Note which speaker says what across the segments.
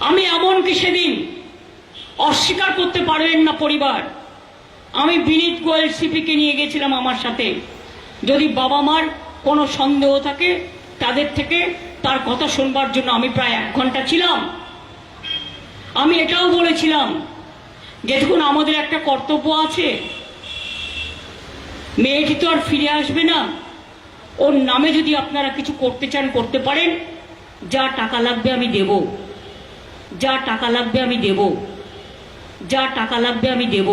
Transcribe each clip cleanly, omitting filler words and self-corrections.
Speaker 1: আমি এমনকি সেদিন অস্বীকার করতে পারবেন না পরিবার, আমি বিনীত গোয়েল সিপিকে নিয়ে গেছিলাম আমার সাথে। যদি বাবা মার কোনো সন্দেহ থাকে তাদের থেকে তার কথা শুনবার জন্য আমি প্রায় 1 ঘন্টা ছিলাম। আমি এটাও বলেছিলাম যে দেখুন, আমাদের একটা কর্তব্য আছে, মেয়েটি তো আর ফিরে আসবে না, ওর নামে যদি আপনারা কিছু করতে চান করতে পারেন, যা টাকা লাগবে আমি দেব, যা টাকা লাগবে আমি দেব, যা টাকা লাগবে আমি দেব।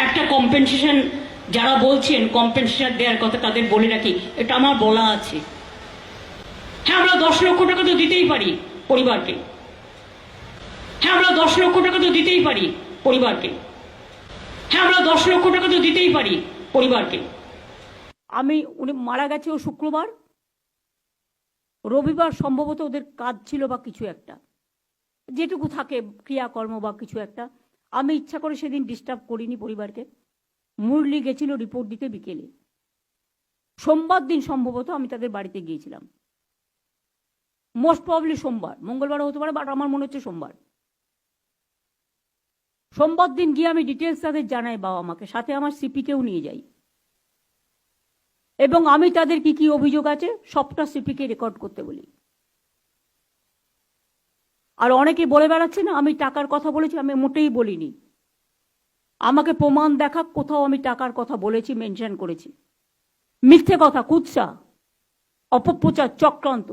Speaker 1: একটা কম্পেনসেশন, যারা বলছেন কম্পেনসেশন দেওয়ার কথা তাদের বলে রাখি, এটা আমার বলা আছে। হ্যাঁ, আমরা 10 লক্ষ টাকা তো দিতেই পারি পরিবারকে। হ্যাঁ, আমরা 10 লক্ষ টাকা তো দিতেই পারি পরিবারকে। হ্যাঁ, আমরা 10 লক্ষ টাকা তো দিতেই পারি পরিবারকে। উনি মারা গেছে ও শুক্রবার, রবিবার সম্ভবত ওদের কাজ ছিল বা কিছু একটা, যেটুকু থাকে ক্রিয়াকর্ম বা কিছু একটা। আমি ইচ্ছা করে সেদিন ডিস্টার্ব করিনি পরিবারকে। মুরলি গেছিল রিপোর্ট দিতে বিকেলে, সোমবার দিন সম্ভবত আমি তাদের বাড়িতে গিয়েছিলাম। মোস্ট প্রবলি সোমবার, মঙ্গলবারও হতে পারে, বাট আমার মনে হচ্ছে সোমবার। সোমবার দিন গিয়ে আমি ডিটেলস তাদের জানাই, বাবা মাকে, সাথে আমার সিপিকেও নিয়ে যাই, এবং আমি তাদের কি কি অভিযোগ আছে সবটা সিপিকে রেকর্ড করতে বলি। আর অনেকে বলে বেড়াচ্ছে না আমি টাকার কথা বলেছি, আমি মোটেই বলিনি। আমাকে প্রমাণ দেখাক কোথাও আমি টাকার কথা বলেছি, মেনশন করেছি। মিথ্যে কথা, কুৎসা, অপপ্রচার, চক্রান্ত